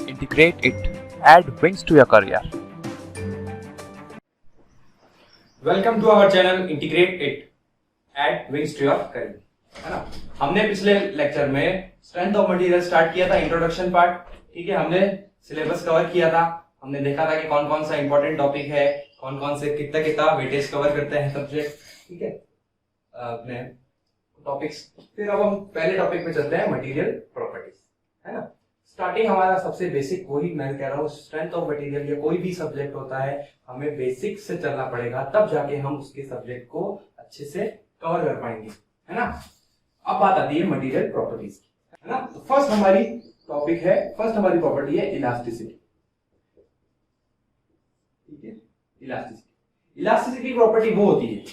Integrate it. Add wings to your career. Welcome to our channel integrate it add wings to your career, है ना। हमने पिछले lecture में strength of material start किया था, introduction part. ठीक है, हमने सिलेबस कवर किया था। हमने देखा था कि कौन कौन सा इंपॉर्टेंट टॉपिक है, कौन कौन से कितना कितना वेटेज कवर करते हैं सब्जेक्ट। ठीक है, अपने टॉपिक्स। फिर अब हम पहले टॉपिक पे चलते हैं, मटेरियल प्रॉपर्टीज, है ना। स्टार्टिंग हमारा सबसे बेसिक, वही मैं कह रहा हूँ, स्ट्रेंथ ऑफ मटेरियल या कोई भी सब्जेक्ट होता है, हमें बेसिक से चलना पड़ेगा, तब जाके हम उसके सब्जेक्ट को अच्छे से कवर कर पाएंगे, है ना। अब बात आती है मटेरियल प्रॉपर्टीज की, है ना। तो फर्स्ट हमारी टॉपिक है, फर्स्ट हमारी प्रॉपर्टी है इलास्टिसिटी। ठीक है, इलास्टिसिटी। इलास्टिसिटी प्रॉपर्टी वो होती है,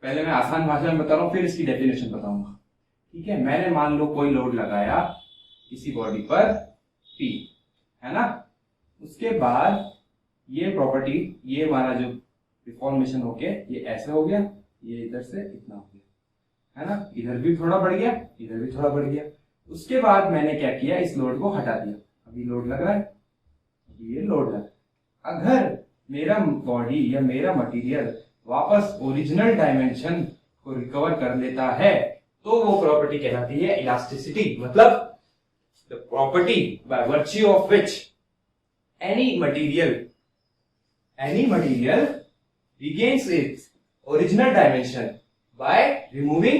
पहले मैं आसान भाषा में बता रहा हूं, फिर इसकी डेफिनेशन बताऊंगा। ठीक है, मैंने मान लो कोई लोड लगाया किसी बॉडी पर P, है ना। उसके बाद ये प्रॉपर्टी, ये हमारा जो डिफॉर्मेशन होके ये ऐसे हो गया, ये इधर से इतना हो गया, है ना। इधर भी थोड़ा बढ़ गया, इधर भी थोड़ा बढ़ गया। उसके बाद मैंने क्या किया, इस लोड को हटा दिया। अभी लोड लग रहा है, ये लोड लग रहा है। अगर मेरा बॉडी या मेरा मटेरियल वापस ओरिजिनल डायमेंशन को रिकवर कर लेता है, तो वो प्रॉपर्टी कहलाती है इलास्टिसिटी। मतलब the property by virtue of which any material regains its original dimension by removing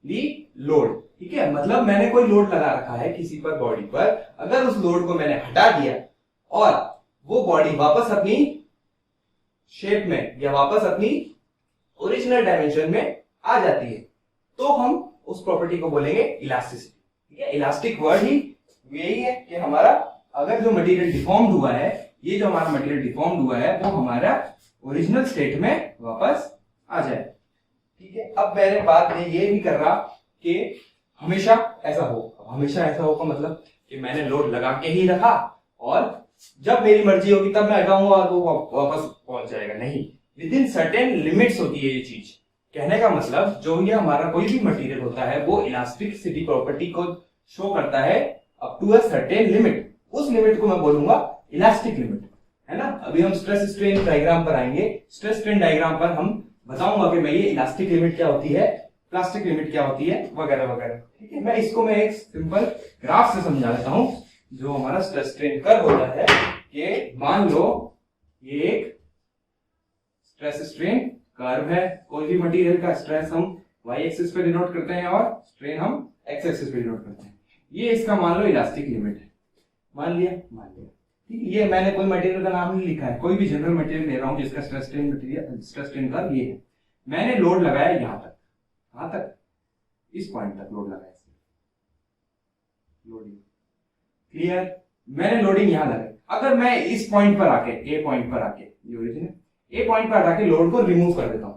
the load। ठीक है, मतलब मैंने कोई लोड लगा रखा है किसी पर बॉडी पर, अगर उस लोड को मैंने हटा दिया और वो बॉडी वापस अपनी शेप में या वापस अपनी ओरिजिनल डायमेंशन में आ जाती है, तो हम उस प्रॉपर्टी को बोलेंगे इलास्टिसिटी। ठीक है, इलास्टिक वर्ड ही यही है कि हमारा अगर जो मटेरियल डिफॉर्म्ड हुआ है, ये जो हमारा मटेरियल डिफॉर्म्ड हुआ है, वो हमारा ओरिजिनल स्टेट में वापस आ जाए। ठीक है, अब मैंने बात में ये भी कर रहा कि हमेशा ऐसा हो। हमेशा ऐसा हो का मतलब कि मैंने लोड लगा के ही रखा और जब मेरी मर्जी होगी तब मैं हटाऊंगा और वो वापस पहुंच जाएगा, नहीं। विद इन सर्टेन लिमिट्स होती है ये चीज। कहने का मतलब जो ये हमारा कोई भी मटेरियल होता है, वो इलास्टिसिटी प्रॉपर्टी को शो करता है up to a certain limit. उस लिमिट को मैं बोलूंगा इलास्टिक लिमिट, है ना। अभी हम स्ट्रेस स्ट्रेन डायग्राम पर आएंगे। स्ट्रेस स्ट्रेन डायग्राम पर हम बताऊंगा कि मैं ये इलास्टिक लिमिट क्या होती है, प्लास्टिक लिमिट क्या होती है, वगैरह वगैरह। ठीक है, मैं इसको मैं एक सिंपल ग्राफ से समझा देता हूं। जो हमारा स्ट्रेस स्ट्रेन कर्व होता है, कि मान लो ये एक स्ट्रेस स्ट्रेन कर्व है। कोई भी मटेरियल का स्ट्रेस हम y एक्सिस पे डिनोट करते हैं और स्ट्रेन हम x एक्सिस पे डिनोट करते हैं। ये इसका मान लो इलास्टिक लिमिट है, मान लिया। ठीक है, ये मैंने कोई मटेरियल का नाम नहीं लिखा है, कोई भी जनरल मटेरियल ले रहा हूं जिसका stress strain material, stress strain curve ये है। मैंने लोड लगाया यहां तक, कहां तक, इस पॉइंट तक लोड लगाया, लोडिंग क्लियर। मैंने लोडिंग यहां लगाई। अगर मैं इस पॉइंट पर आके, ए पॉइंट पर आके, ये ओरिजिन है, ए पॉइंट पर आके लोड को रिमूव कर देता हूं,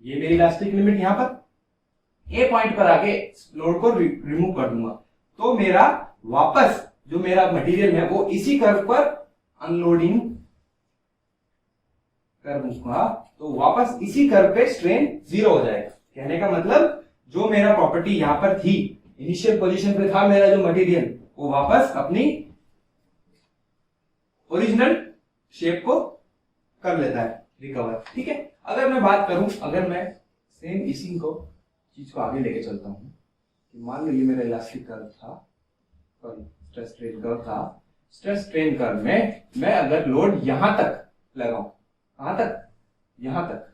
ये मेरी इलास्टिक लिमिट यहां पर। ए पॉइंट पर आके लोड को रिमूव कर दूंगा, तो मेरा वापस जो मेरा मटेरियल है वो इसी कर्व पर अनलोडिंग कर दूंगा, तो वापस इसी कर्व पे स्ट्रेन जीरो हो जाएगा। कहने का मतलब जो मेरा प्रॉपर्टी यहां पर थी, इनिशियल पोजीशन पे था मेरा जो मटेरियल, वो वापस अपनी ओरिजिनल शेप को कर लेता है रिकवर। ठीक है, अगर मैं बात करूं, अगर मैं सेम इसी को चीज को आगे लेके चलता हूं, मान लो ये मेरा इलास्टिक कर्व था, सॉरी स्ट्रेस स्ट्रेन कर्व था। स्ट्रेस स्ट्रेन कर्व में मैं अगर लोड यहां तक लगाऊं, कहां तक, यहां तक,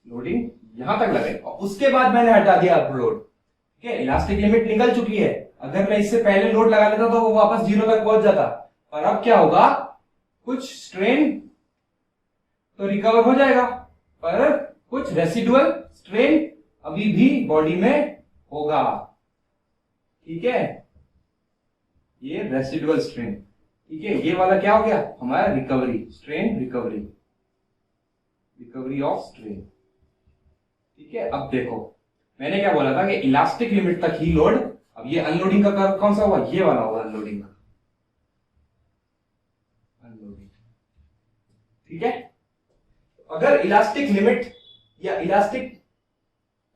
लोडिंग यहां तक लगाई और उसके बाद मैंने हटा दिया अब लोड। ठीक है, इलास्टिक लिमिट निकल चुकी है। अगर मैं इससे पहले लोड लगा लेता तो वो वापस जीरो तक पहुंच जाता, पर अब क्या होगा, कुछ स्ट्रेन तो रिकवर हो जाएगा, पर कुछ रेसिडुअल स्ट्रेन अभी भी बॉडी में होगा। ठीक है, ये रेसिडुअल स्ट्रेन। ठीक है, ये वाला क्या हो गया हमारा, recovery strain, recovery, recovery of strain. ठीक है, अब देखो मैंने क्या बोला था कि इलास्टिक लिमिट तक ही लोड। अब ये अनलोडिंग का कर्व कौन सा हुआ, ये वाला होगा अनलोडिंग का, अनलोडिंग। ठीक है, अगर इलास्टिक लिमिट या इलास्टिक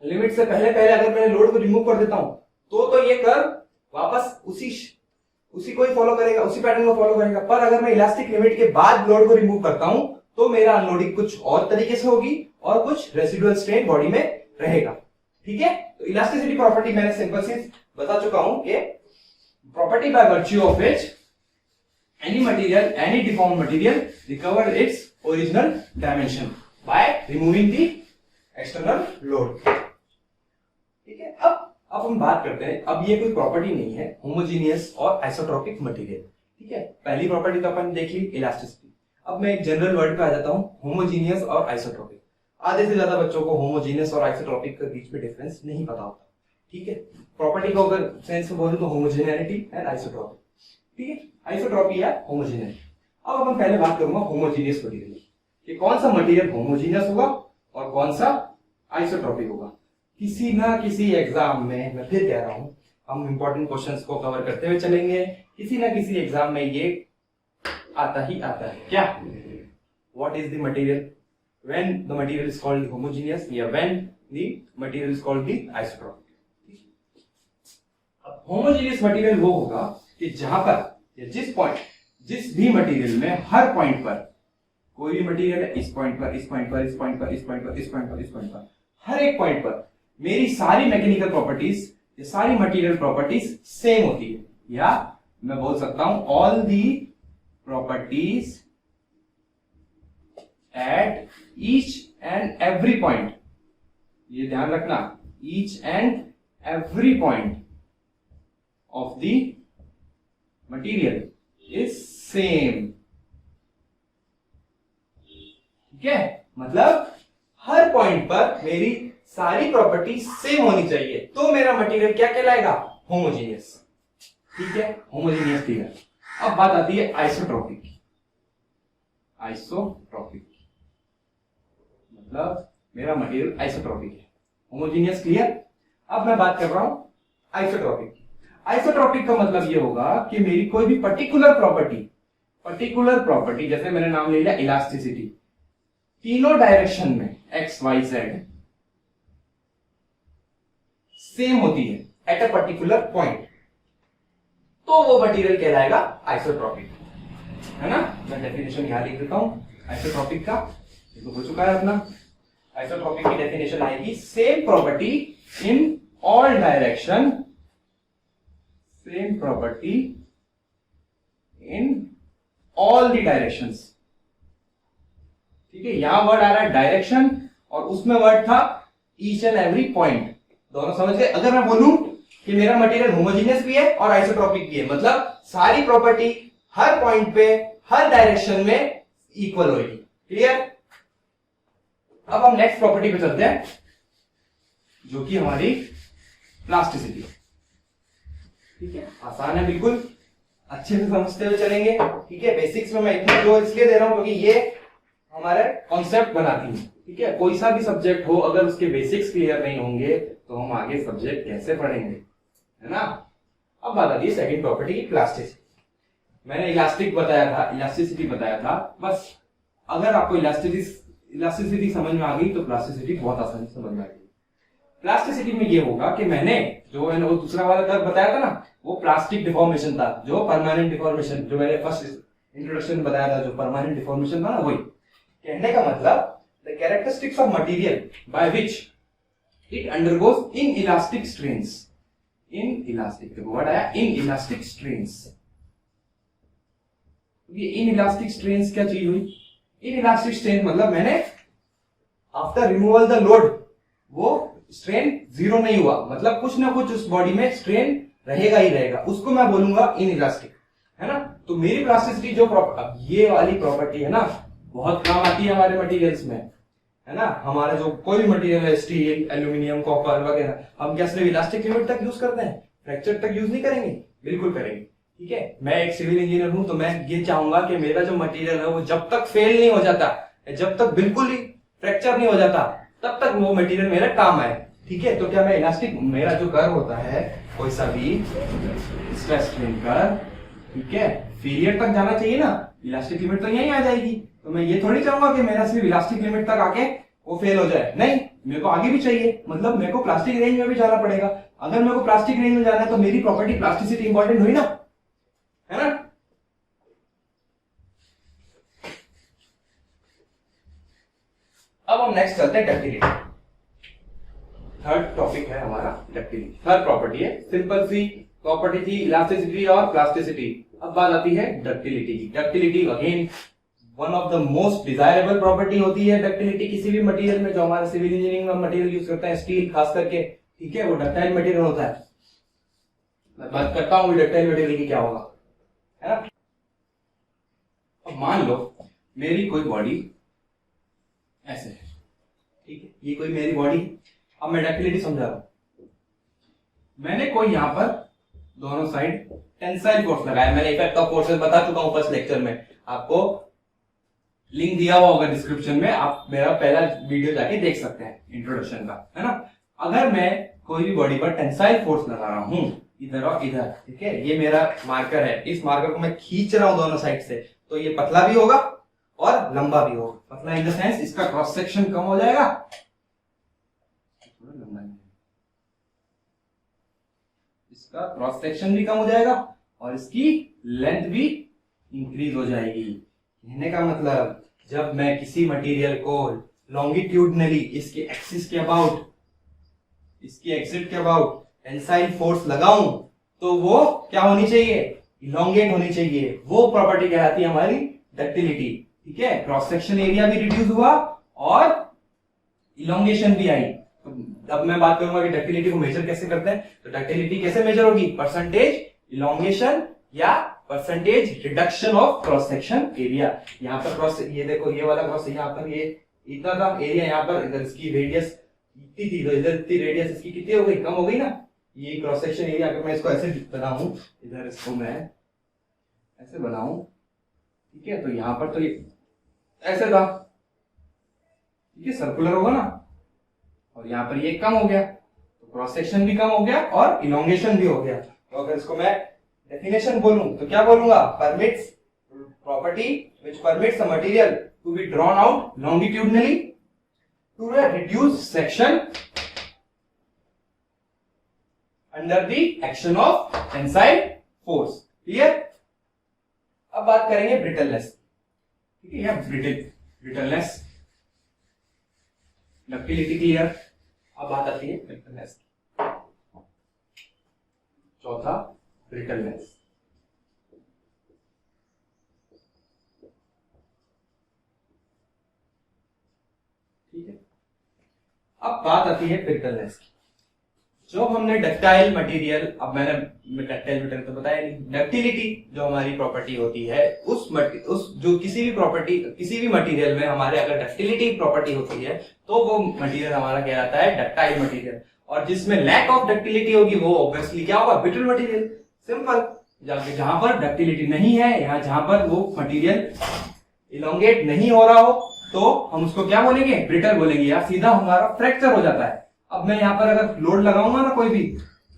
लिमिट से पहले पहले अगर मैं लोड को रिमूव कर देता हूं तो ये कर्व वापस उसी उसी को ही फॉलो करेगा, उसी पैटर्न को फॉलो करेगा। पर अगर मैं इलास्टिक लिमिट के बाद लोड को रिमूव करता हूं तो मेरा अनलोडिंग कुछ और तरीके से होगी और कुछ रेसिडुअल स्ट्रेन बॉडी में रहेगा। ठीक है, तो इलास्टिसिटी प्रॉपर्टी मैंने सिंपल सी बता चुका हूं कि property by virtue of which any material, any deformed material recover its original dimension by removing the external load। ठीक है, अब हम बात करते हैं, अब ये कोई प्रॉपर्टी नहीं है होमोजीनियस और आइसोट्रोपिक मटेरियल। ठीक है, पहली प्रॉपर्टी तो अपन देख ली इलास्टिसिटी। अब मैं एक जनरल वर्ड पे आ जाता हूं, होमोजीनियस और आइसोट्रोपिक। आधे से ज्यादा बच्चों को होमोजीनियस और आइसोट्रोपिक के बीच में डिफरेंस नहीं पता होता। ठीक है, प्रॉपर्टी को अगर सेंस में बोलूं तो होमोजेनिटी एंड आइसोट्रोपिक। ठीक है, आइसोट्रोपी या होमोजेनिटी। अब अपन पहले बात करूंगा होमोजीनियस मटेरियल कि कौन सा मटेरियल होमोजीनियस होगा और कौन सा आइसोट्रोपिक होगा। किसी ना किसी एग्जाम में, मैं फिर कह रहा हूं, हम इंपॉर्टेंट क्वेश्चंस को कवर करते हुए चलेंगे, किसी ना किसी एग्जाम में ये आता ही आता है। क्या, what is the material when the material is called homogeneous या when the material is called the isotropic. अब होमोजीनियस मटेरियल वो होगा कि जहां पर या जिस पॉइंट, जिस भी मटेरियल में हर पॉइंट पर, कोई भी मटेरियल है, इस पॉइंट पर, इस पॉइंट पर, इस पॉइंट पर, इस पॉइंट पर, इस पॉइंट पर, इस पॉइंट पर, हर एक पॉइंट पर मेरी सारी मैकेनिकल प्रॉपर्टीज, ये सारी मटेरियल प्रॉपर्टीज सेम होती है। या मैं बोल सकता हूं all the properties at each and every point, ये ध्यान रखना, each and every point of the material is same। ठीक है, मतलब हर पॉइंट पर मेरी सारी प्रॉपर्टी सेम होनी चाहिए तो मेरा मटेरियल क्या कहलाएगा, होमोजीनियस। ठीक है, होमोजीनियस फिगर। अब बात आती है आइसोट्रोपिक की। आइसोट्रोपिक मतलब मेरा मटेरियल आइसोट्रोपिक है, होमोजीनियस क्लियर। अब मैं बात कर रहा हूं आइसोट्रोपिक। आइसोट्रोपिक का मतलब ये होगा कि मेरी कोई भी पर्टिकुलर प्रॉपर्टी, जैसे मैंने नाम ले लिया इलास्टिसिटी, तीनों डायरेक्शन में एक्स वाई जेड सेम होती है एट अ पर्टिकुलर पॉइंट, तो वो मटेरियल कहलाएगा आइसोट्रोपिक, है ना। मैं डेफिनेशन यहां लिख देता हूं आइसोट्रोपिक का, ये तो हो चुका है अपना। आइसोट्रोपिक की डेफिनेशन आएगी, same property in all direction, same property in all the directions। ठीक है, यहां वर्ड आ रहा है डायरेक्शन और उसमें वर्ड था ईच एंड एवरी पॉइंट, दोनों समझ गए। अगर मैं बोलूं कि मेरा मटेरियल होमोजीनियस भी है और आइसोट्रोपिक भी है, मतलब सारी प्रॉपर्टी हर पॉइंट पे, हर डायरेक्शन में इक्वल होगी। क्लियर। अब हम नेक्स्ट प्रॉपर्टी पे चलते हैं जो कि हमारी प्लास्टिसिटी। ठीक है, आसान है बिल्कुल, अच्छे से समझते हुए चलेंगे। ठीक है, बेसिक्स में मैं इतना जो इसलिए दे रहा हूं क्योंकि ये हमारे कॉन्सेप्ट बनाती है। ठीक है, कोई सा भी सब्जेक्ट हो, अगर उसके बेसिक्स क्लियर नहीं होंगे तो हम आगे सब्जेक्ट कैसे पढ़ेंगे, है ना। अब बात आती है सेकंड प्रॉपर्टी की, प्लास्टिसिटी। मैंने इलास्टिक बताया था, इलास्टिसिटी बताया था, बस अगर आपको इलास्टिसिटी समझ में आ गई तो प्लास्टिसिटी बहुत आसानी से समझ में आ गई। प्लास्टिसिटी में ये होगा कि मैंने वो दूसरा वाला कर्व बताया था ना, वो प्लास्टिक डिफॉर्मेशन था, जो परमानेंट डिफॉर्मेशन, जो मैंने फर्स्ट इंट्रोडक्शन में बताया था, जो परमानेंट डिफॉर्मेशन था ना, वही। कहने का मतलब the characteristics of material by which it undergoes in elastic strains. In elastic word आया, इन इलास्टिक स्ट्रेन्स। ये इन इलास्टिक स्ट्रेन्स क्या चीज हुई? इन इलास्टिक स्ट्रेन मतलब मैंने आफ्टर रिमूवल द लोड वो स्ट्रेन जीरो नहीं हुआ, मतलब कुछ ना कुछ उस बॉडी में स्ट्रेन रहेगा ही रहेगा, उसको मैं बोलूंगा इन इलास्टिक, है ना। तो मेरी प्लास्टिसिटी जो अब ये वाली प्रॉपर्टी है ना, बहुत काम आती है हमारे मटेरियल्स में, है ना। हमारा जो कोई भी मटेरियल है, स्टील, एल्यूमिनियम, कॉपर वगैरह, हम क्या सिर्फ इलास्टिक लिमिट तक यूज करते हैं, फ्रैक्चर तक यूज नहीं करेंगे? बिल्कुल करेंगे। ठीक है, मैं एक सिविल इंजीनियर हूं तो मैं ये चाहूंगा कि मेरा जो मटेरियल है वो जब तक फेल नहीं हो जाता, जब तक बिल्कुल ही फ्रैक्चर नहीं हो जाता, तब तक वो मटेरियल मेरा काम आए। ठीक है, तो क्या मैं इलास्टिक, मेरा जो कर्व होता है कोई सा भी स्ट्रेस स्ट्रेन कर्व, ठीक है, फेलियर तक जाना चाहिए ना, इलास्टिक लिमिट तो यहीं आ जाएगी। तो मैं ये थोड़ी चाहूंगा कि मेरा सिर्फ इलास्टिक लिमिट तक आके वो फेल हो जाए, नहीं, मेरे को आगे भी चाहिए, मतलब मेरे को प्लास्टिक रेंज में भी जाना पड़ेगा। अगर मेरे को प्लास्टिक रेंज में जाना है तो मेरी प्रॉपर्टी प्लास्टिसिटी इंपॉर्टेंट हुई ना। है ना। अब हम नेक्स्ट चलते हैं डक्टिलिटी। थर्ड टॉपिक है हमारा डक्टिलिटी। थर्ड प्रॉपर्टी है, सिंपल सी प्रॉपर्टी थी इलास्टिसिटी और प्लास्टिसिटी। अब बात आती है डक्टिलिटी की। Ductility again one of the most desirable property होती है डक्टिलिटी किसी भी मटेरियल में। जो हमारे सिविल इंजीनियरिंग में मटेरियल यूज करते हैं, स्टील खास करके, ठीक है, वो डक्टाइल मटेरियल होता है। मैं बात करता हूं डक्टाइल मटेरियल की क्या होगा, है ना। अब मान लो मेरी कोई बॉडी ऐसे है, ठीक है, ये कोई मेरी बॉडी। अब मैं डक्टिलिटी समझा रहा हूं। मैंने कोई यहां पर दोनों साइड टेंसाइल फोर्स लगाया। मैंने इफेक्ट ऑफ फोर्सेस बता चुका हूं फर्स्ट लेक्चर में, आपको लिंक दिया हुआ होगा डिस्क्रिप्शन में, आप मेरा पहला वीडियो जाके देख सकते हैं इंट्रोडक्शन का, है ना। अगर मैं कोई भी बॉडी पर टेंसाइल फोर्स लगा रहा हूं इधर और इधर, ठीक है, ये मेरा मार्कर है, इस मार्कर को मैं खींच रहा हूं दोनों साइड से, तो ये पतला भी होगा और लंबा भी होगा। पतला इन द सेंस इसका क्रॉस सेक्शन कम हो जाएगा, इसका क्रॉस सेक्शन भी कम हो जाएगा और इसकी लेंथ भी इंक्रीज हो जाएगी। कहने का मतलब जब मैं किसी मटेरियल को लॉन्गिट्यूडनली इसके एक्सिस के अबाउट, इसकी एक्सिस के अबाउट टेंसाइल फोर्स लगाऊं तो वो क्या होनी चाहिए, इलोंगेट होनी चाहिए। वो प्रॉपर्टी कहलाती है हमारी डक्टिलिटी, ठीक है। क्रॉस सेक्शन एरिया भी रिड्यूस हुआ और इलोंगेशन भी आई। अब मैं बात करूंगा कि डक्टिलिटी को मेजर कैसे करते हैं। तो डक्टिलिटी कैसे मेजर होगी, परसेंटेज इलोंगेशन या percentage reduction of cross section area. यहाँ पर क्रॉस, ये देखो ये वाला क्रॉस, यहाँ पर ये इतना था एरिया, यहाँ पर इधर इसकी रेडियस इतनी थी, तो इधर इतनी रेडियस इसकी कितनी हो गई, कम हो गई ना। ये क्रॉस सेक्शन एरिया अगर मैं इसको ऐसे बनाऊं, इधर इसको मैं ऐसे बनाऊं, ठीक है, तो यहाँ पर तो ये ऐसे था, ठीक है, सर्कुलर होगा ना, और यहाँ पर ये कम हो गया, तो क्रॉस सेक्शन भी कम हो गया और इलोंगेशन भी हो गया। तो अगर इसको मैं डेफिनेशन बोलूं तो क्या बोलूंगा, permits property which permits a material to be drawn out longitudinally to a reduced section under the action of tensile force. Clear. अब बात करेंगे ब्रिटलनेस, ठीक है, या ब्रिटलनेस, डक्टिलिटी क्लियर। अब बात आती है ब्रिटलनेस की। चौथा ब्रिटलनेस, ठीक है। अब बात आती है ब्रिटलनेस की। जो हमने डक्टाइल मटेरियल, अब मैंने डक्टाइल मटेरियल तो बताया नहीं, डक्टिलिटी जो हमारी प्रॉपर्टी होती है उस जो किसी भी मटेरियल में हमारे अगर डक्टिलिटी प्रॉपर्टी होती है तो वो मटेरियल हमारा कहलाता है डक्टाइल मटेरियल। और जिसमें लैक ऑफ डक्टिलिटी होगी वो ऑब्वियसली क्या होगा, ब्रिटल मटेरियल। सिंपल। जहां पर डक्टिलिटी नहीं है, यहाँ जहां पर वो मटेरियल इलोंगेट नहीं हो रहा हो, तो हम उसको क्या बोलेंगे, ब्रिटल बोलेंगे, या सीधा हमारा फ्रैक्चर हो जाता है। अब मैं यहाँ पर अगर लोड लगाऊंगा ना कोई भी,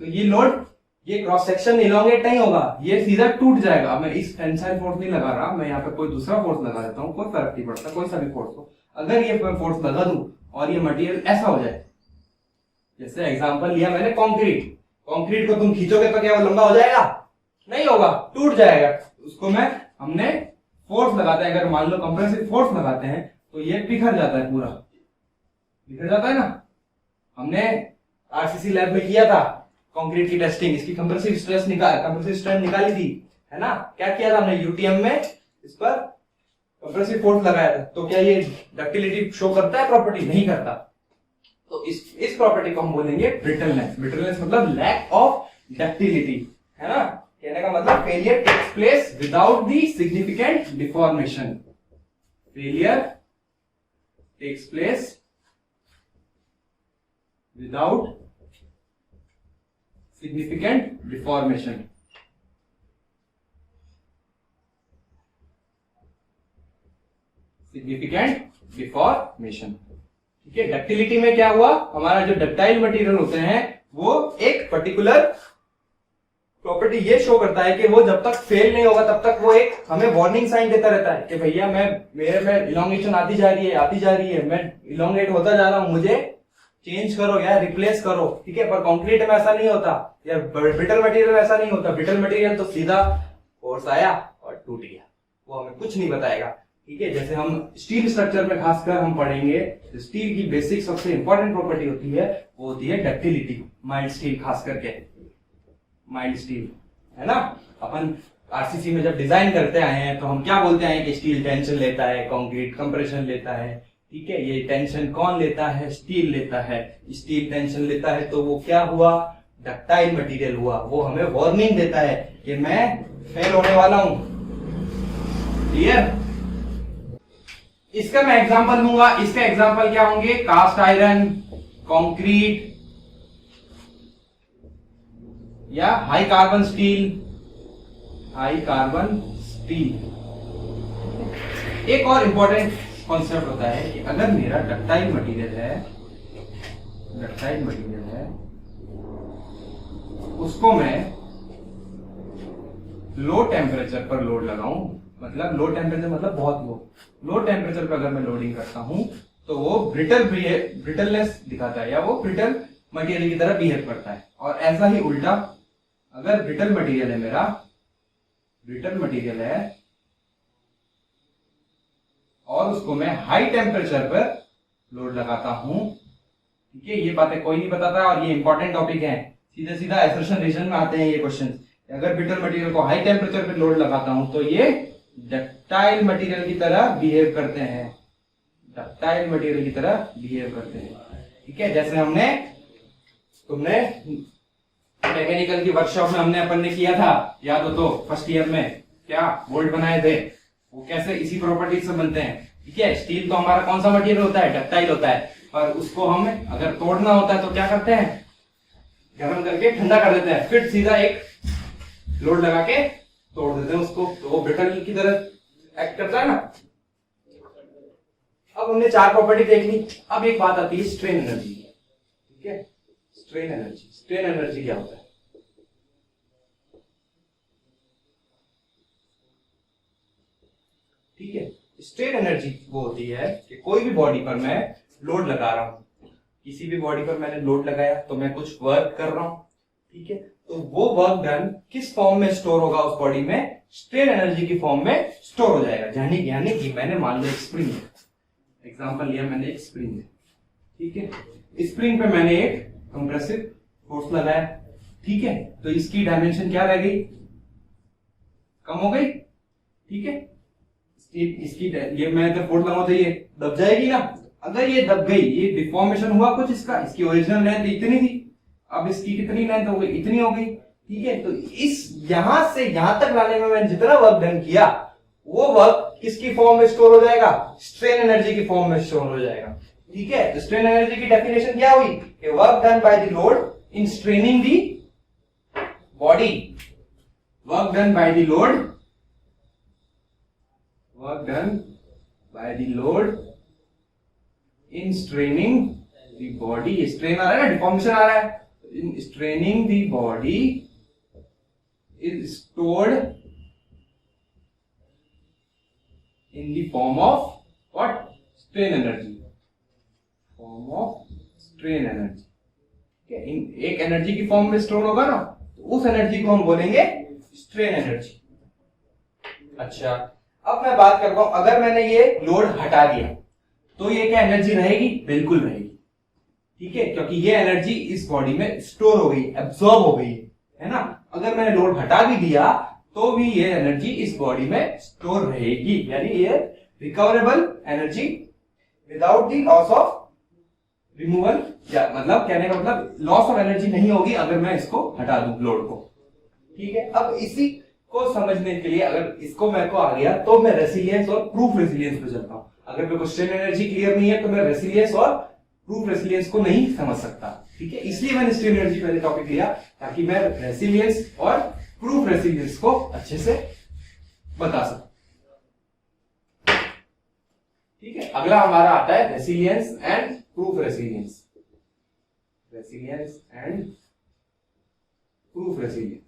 तो ये लोड, ये क्रॉस सेक्शन इलोंगेट नहीं होगा, ये सीधा टूट जाएगा। मैं इस टेंसाइल फोर्स नहीं लगा रहा, मैं यहाँ पर कोई दूसरा फोर्स लगा देता हूँ, कोई फर्क नहीं पड़ता, कोई सा भी फोर्स हो। अगर ये फोर्स लगा दूं और ये मटेरियल ऐसा हो जाए, जैसे एग्जांपल लिया मैंने कंक्रीट को तुम खींचोगे तो क्या वो लंबा हो जाएगा, नहीं होगा, टूट जाएगा। उसको हमने फोर्स लगाते हैं, अगर मान लो कंप्रेसिव फोर्स लगाते हैं तो ये बिखर जाता है, पूरा बिखर जाता है ना। हमने आरसीसी लैब में किया था कंक्रीट की टेस्टिंग, इसकी कंप्रेसिव स्ट्रेंथ निकाली थी, है ना। क्या किया था हमने, यूटीएम में इस पर कंप्रेसिव फोर्स लगाया था। तो क्या ये डक्टिलिटी शो करता है प्रॉपर्टी, नहीं करता। तो इस प्रॉपर्टी को हम बोलेंगे ब्रिटलनेस। ब्रिटलनेस मतलब लैक ऑफ डक्टिलिटी, है ना। कहने का मतलब failure takes place without the significant deformation. Failure takes place without significant deformation। Significant deformation, ठीक है। डक्टिलिटी में क्या हुआ, हमारा जो डक्टाइल मटेरियल होते हैं वो एक पर्टिकुलर प्रॉपर्टी ये शो करता है कि वो जब तक फेल नहीं होगा तब तक वो एक हमें वार्निंग साइन देता रहता है कि भैया मेरे में इलोंगेशन आती जा रही है, मैं इलोंगेट होता जा रहा हूं, मुझे चेंज करो या रिप्लेस करो, ठीक है। पर कंक्रीट में ऐसा नहीं होता, या ब्रिटल मटेरियल में ऐसा नहीं होता। ब्रिटल मटेरियल तो सीधा फोर्स आया और टूट गया, वो हमें कुछ नहीं बताएगा। ठीक है, जैसे हम स्टील स्ट्रक्चर में खासकर हम पढ़ेंगे, तो स्टील की बेसिक सबसे इंपॉर्टेंट प्रॉपर्टी होती है, वो होती है डक्टिलिटी। माइल्ड स्टील खास करके, माइल्ड स्टील, है ना। अपन आरसीसी में जब डिजाइन करते आए हैं तो हम क्या बोलते हैं कि स्टील टेंशन लेता है, कंक्रीट कंप्रेशन लेता है। ठीक है, ये टेंशन कौन लेता है? स्टील लेता है। स्टील टेंशन लेता है तो वो क्या हुआ? डक्टाइल मटेरियल हुआ। वो हमें वार्निंग देता है कि मैं फेल होने वाला हूं। क्लियर? इसका मैं एग्जांपल लूंगा। इसका एग्जांपल क्या होंगे? कास्ट आयरन, कंक्रीट या high carbon steel. High carbon steel. एक और इंपॉर्टेंट कॉन्सेप्ट होता है कि अगर मेरा डक्टाइल मटेरियल है, उसको मैं लो टेम्परेचर पर लोड लगाऊं, मतलब लो टेम्परेचर मतलब बहुत लो टेम्परेचर पर अगर मैं लोडिंग करता हूं तो वो ब्रिटलनेस दिखाता है, या वो ब्रिटल मटेरियल की तरह बिहेव करता है। और ऐसा ही उल्टा, अगर ब्रिटल मटेरियल है, मेरा ब्रिटल मटेरियल है और उसको मैं हाई टेम्परेचर पर लोड लगाता हूं, ठीक है, ये बातें कोई नहीं बताता और ये इंपॉर्टेंट टॉपिक है। सीधा सीधा एसर्शन रीजन में आते हैं ये क्वेश्चन। अगर ब्रिटल मटेरियल को हाई टेम्परेचर पर लोड लगाता हूं तो ये डक्टाइल मटेरियल की तरह बिहेव करते हैं, डक्टाइल मटेरियल की तरह बिहेव करते हैं। ठीक है, जैसे तुमने मैकेनिकल की वर्कशॉप में अपन ने किया था, याद हो तो, फर्स्ट ईयर में क्या बोल्ट बनाए थे, वो कैसे इसी प्रॉपर्टीज से बनते हैं। ठीक है, स्टील तो हमारा कौन सा मटेरियल होता है? डक्टाइल होता है। पर उसको हमें अगर तोड़ना होता है तो क्या करते हैं? गर्म करके ठंडा कर देते हैं, फिर सीधा एक लोड लगा के तोड़ देते हैं उसको, तो वो ब्रिटल की तरह एक्ट करता है ना। अब हमने 4 प्रॉपर्टी देख ली। अब एक बात आती है स्ट्रेन एनर्जी। ठीक है, स्ट्रेन एनर्जी क्या होता है? ठीक है, स्ट्रेन एनर्जी वो होती है कि कोई भी बॉडी पर मैं लोड लगा रहा हूं, किसी भी बॉडी पर मैंने लोड लगाया तो मैं कुछ वर्क कर रहा हूं। ठीक है, तो वो वर्क डन किस फॉर्म में स्टोर होगा उस बॉडी में? स्ट्रेन एनर्जी की फॉर्म में स्टोर हो जाएगा। यानी कि मैंने मान लो एक स्प्रिंग, एग्जांपल लिया मैंने एक स्प्रिंग। ठीक है, स्प्रिंग पे मैंने एक कंप्रेसिव फोर्स लगाया। ठीक है, तो इसकी डायमेंशन क्या रह गई? कम हो गई। ठीक है, इसकी ये मैं जब फोर्स लगाऊं तो ये दब जाएगी ना। अगर ये दब गई, ये डिफॉर्मेशन हुआ कुछ इसका, इसकी ओरिजिनल लेंथ इतनी थी, अब इसकी कितनी लेंथ हो गई? इतनी हो गई। ठीक है, तो इस यहां से यहां तक लाने में मैंने जितना वर्क डन किया, वो वर्क किसकी फॉर्म में स्टोर हो जाएगा? स्ट्रेन एनर्जी की फॉर्म में स्टोर हो जाएगा। ठीक है, तो स्ट्रेन एनर्जी की डेफिनेशन क्या हुई? कि work done by the load in straining the body. Work done by the load, work done by the load in straining the body. Strain आ रहा है ना, डिफॉर्मेशन आ रहा है। In straining the body is stored in the form of what? Strain energy, form of strain energy. ठीक है, एक एनर्जी की फॉर्म में स्टोर होगा ना, तो उस एनर्जी को हम बोलेंगे स्ट्रेन एनर्जी। अच्छा, अब मैं बात करता हूं, अगर मैंने ये लोड हटा दिया तो ये क्या एनर्जी रहेगी? बिल्कुल रहेगी। ठीक है, क्योंकि ये एनर्जी इस बॉडी में स्टोर हो गई, एब्सॉर्ब हो गई है ना। अगर मैंने लोड हटा भी दिया तो भी ये एनर्जी इस बॉडी में स्टोर रहेगी, यानी ये recoverable energy without the loss of removal. या मतलब कहने का मतलब लॉस ऑफ एनर्जी नहीं होगी अगर मैं इसको हटा दूं लोड को। ठीक है, अब इसी को समझने के लिए अगर इसको मेरे को आ गया तो मैं रेसिलियंस और प्रूफ रेसिलियंस पे चलता हूं। अगर मेरे को स्ट्रेन एनर्जी क्लियर नहीं है तो मैं रेसिलियंस और प्रूफ रेसिलियंस को नहीं समझ सकता। ठीक है, इसलिए मैंने स्ट्रेन एनर्जी पहले टॉपिक लिया ताकि मैं रेसिलियंस और प्रूफ रेसिलियंस को अच्छे से बता सकूं। ठीक है, अगला हमारा आता है resilience and proof resilience. Resilience and proof resilience.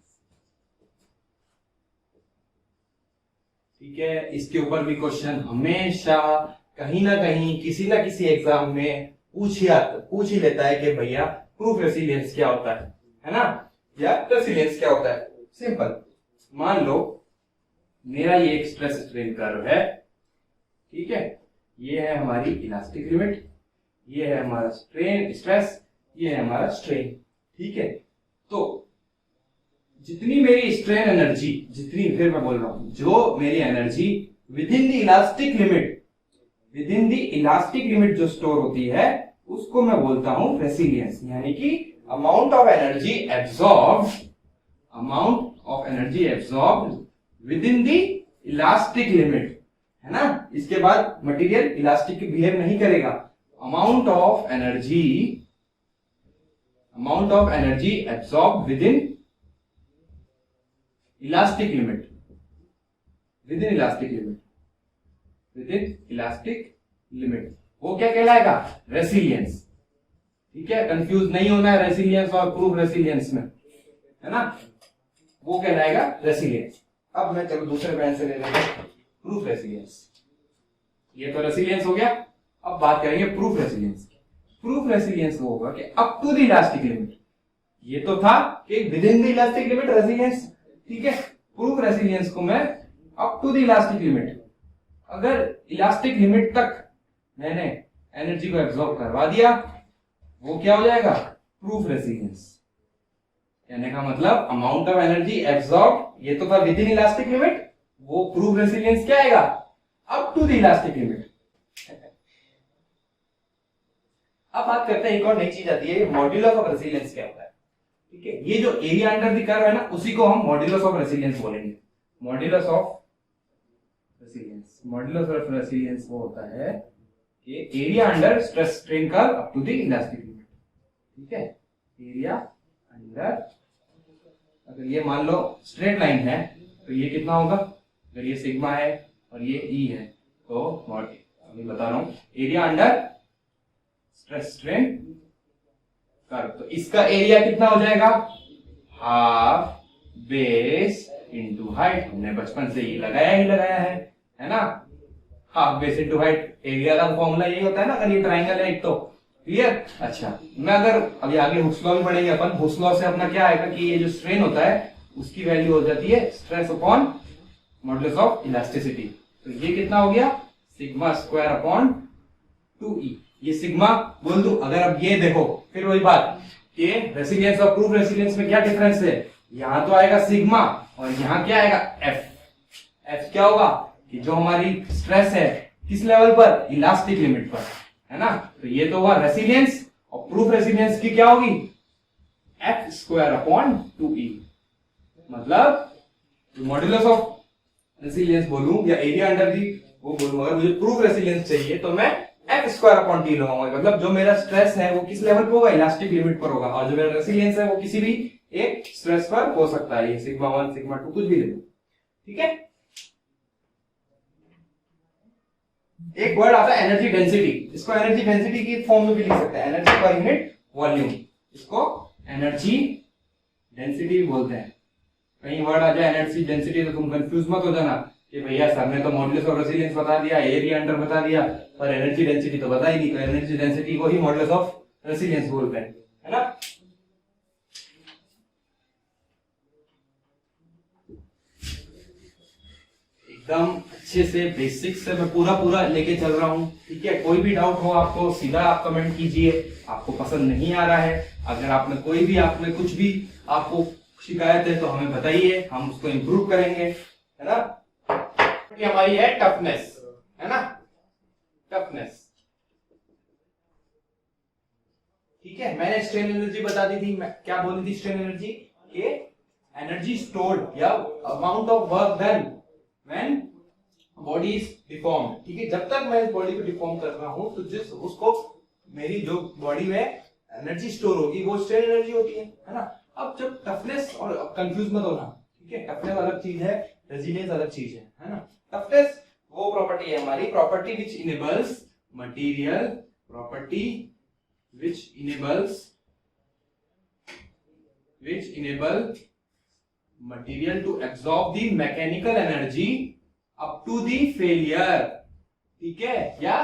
ठीक है, इसके ऊपर भी क्वेश्चन हमेशा कहीं ना कहीं किसी ना किसी एग्जाम में पूछ ही लेता है कि भैया प्रूफ रेसिलियंस क्या होता है ना, या रेसिलियंस क्या होता है। सिंपल, मान लो मेरा ये एक स्ट्रेस स्ट्रेन कर्व है, ठीक है। ये है हमारी इलास्टिक लिमिट, ये है हमारा स्ट्रेन स्ट्रेस, ये है हमारा स्ट्रेन, ठीक है। तो जितनी मेरी स्ट्रेन एनर्जी, जितनी, फिर मैं बोल रहा हूं, जो मेरी energy with in the elastic limit, with in the elastic limit जो स्टोर होती है, उसको मैं बोलता हूं रेसिलियंस, यानी कि amount of energy absorbed, amount of energy absorbed with in the elastic limit, है ना। इसके बाद मटेरियल इलास्टिक बिहेव नहीं करेगा। Amount of energy absorb with in elastic limit, with in elastic limit, with in elastic limit, वो क्या कहलाएगा? Resilience, ठीक है। कंफ्यूज नहीं होना है रेसिलियंस और प्रूफ रेसिलियंस में, है ना। वो कहलाएगा रेसिलियंस। अब मैं चलो दूसरे पेन से ले लेते हैं प्रूफ रेसिलियंस। ये तो रेसिलियंस हो गया। अब बात करेंगे प्रूफ रेसिलियंस की। प्रूफ रेसिलियंस वो होगा कि up to the elastic limit. ये तो था कि within the elastic limit resilience, ठीक है। प्रूफ रेसिलियंस को मैं up to the elastic limit, अगर इलास्टिक लिमिट तक मैंने एनर्जी को एब्सॉर्ब करवा दिया, वो क्या हो जाएगा? Proof resilience. कहने का मतलब अमाउंट ऑफ एनर्जी एब्सॉर्ब, ये तो था विद इन इलास्टिक लिमिट, वो प्रूफ रेसिलियंस क्या आएगा? Up to the elastic limit. अब बात करते हैं, एक और नई चीज आती है, मॉड्यूलस ऑफ रेसिलियंस क्या होता है, ठीक है। ये जो एरिया अंडर द कर्व है ना, उसी को हम मॉड्यूलस ऑफ रेसिलियंस बोलेंगे। Modulus of resilience, modulus of resilience वो होता है कि area under stress strain curve up to the elastic limit, ठीक है। एरिया अंडर, अगर ये मान लो स्ट्रेट लाइन है तो ये कितना होगा? अगर ये सिग्मा है और ये ई है तो अभी बता रहा हूं, area under stress strain curve, तो इसका एरिया कितना हो जाएगा? Half base into height. हमने बचपन से ये लगाया है ना। Half base into height, area का फॉर्मूला यही होता है ना, अगर ये ट्राइंगल है एक तो। क्लियर? अच्छा, मैं अगर अभी आगे हुक्स लॉ भी पढ़ेंगे अपन। हुक्स लॉ से अपना क्या आएगा कि ये जो स्ट्रेन होता है उसकी वैल्यू हो जाती है stress upon modulus of elasticity. तो ये कितना हो गया? Sigma square upon 2e। ये सिग्मा बोल दू। अगर अब ये देखो, फिर वही बात कि रेसिलियंस और प्रूफ रेसिलियंस में क्या डिफरेंस है? यहां तो आएगा सिग्मा और यहां क्या आएगा? एफ। एफ क्या होगा कि जो हमारी स्ट्रेस है किस लेवल पर? इलास्टिक लिमिट पर, है ना। तो ये तो हुआ रेसिलियंस, और प्रूफ रेसिलियंस की क्या होगी? F square upon 2e। मतलब मॉड्यूलस ऑफ रेसिलियंस बोलूं या एरिया अंडर दी वो बोलूं, अगर मुझे प्रूफ रेसिलियंस चाहिए तो मैं एफ स्क्वायर अपॉन टी लगाऊंगा। मतलब जो मेरा स्ट्रेस है वो किस लेवल पर होगा? इलास्टिक लिमिट पर होगा, और जो मेरा रेसिलियंस है वो किसी भी एक स्ट्रेस पर हो सकता है। ये सिग्मा 1 सिग्मा 2 कुछ भी ले लो, ठीक है। एक वर्ड आता है एनर्जी डेंसिटी। इसको एनर्जी डेंसिटी की फॉर्म में भी लिख सकते हैं, एनर्जी पर यूनिट वॉल्यूम। इसको एनर्जी डेंसिटी बोलते हैं। कहीं वर्ड आ जाए एनर्जी डेंसिटी तो तुम कंफ्यूज मत हो जाना कि भैया सर ने तो मॉडुलस ऑफ रेसिलियंस बता दिया, एरिया अंडर बता दिया, पर एनर्जी डेंसिटी तो बता ही नहीं। तो एनर्जी डेंसिटी को ही मॉडुलस ऑफ रेसिलियंस बोलते हैं, है ना। एकदम अच्छे से बेसिक से मैं पूरा लेके चल रहा हूं, ठीक है। कोई भी डाउट हो आपको सीधा आप कमेंट कीजिए। आपको पसंद नहीं आ रहा है, अगर आपने कोई भी आपने कुछ भी आपको शिकायत है तो हमें बताइए, हम उसको इंप्रूव करेंगे, है ना। ये हमारी है टफनेस, है ना, टफनेस, ठीक है। मैंने स्ट्रेन एनर्जी बता दी थी। मैं क्या बोली थी? स्ट्रेन एनर्जी के एनर्जी स्टोर्ड या amount of work done when body is deformed, ठीक है। जब तक मैं इस बॉडी को डिफॉर्म कर रहा हूं तो जिस उसको मेरी जो बॉडी में एनर्जी स्टोर होगी वो स्ट्रेन एनर्जी होती है ना। अब जब टफनेस, और कंफ्यूज मत होना, ठीक है। टफनेस अलग चीज है, रेजिलियंस अलग चीज है ना। टफनेस वो प्रॉपर्टी है हमारी, property which enables material, property which enable material to absorb the mechanical energy up to the failure, ठीक है। या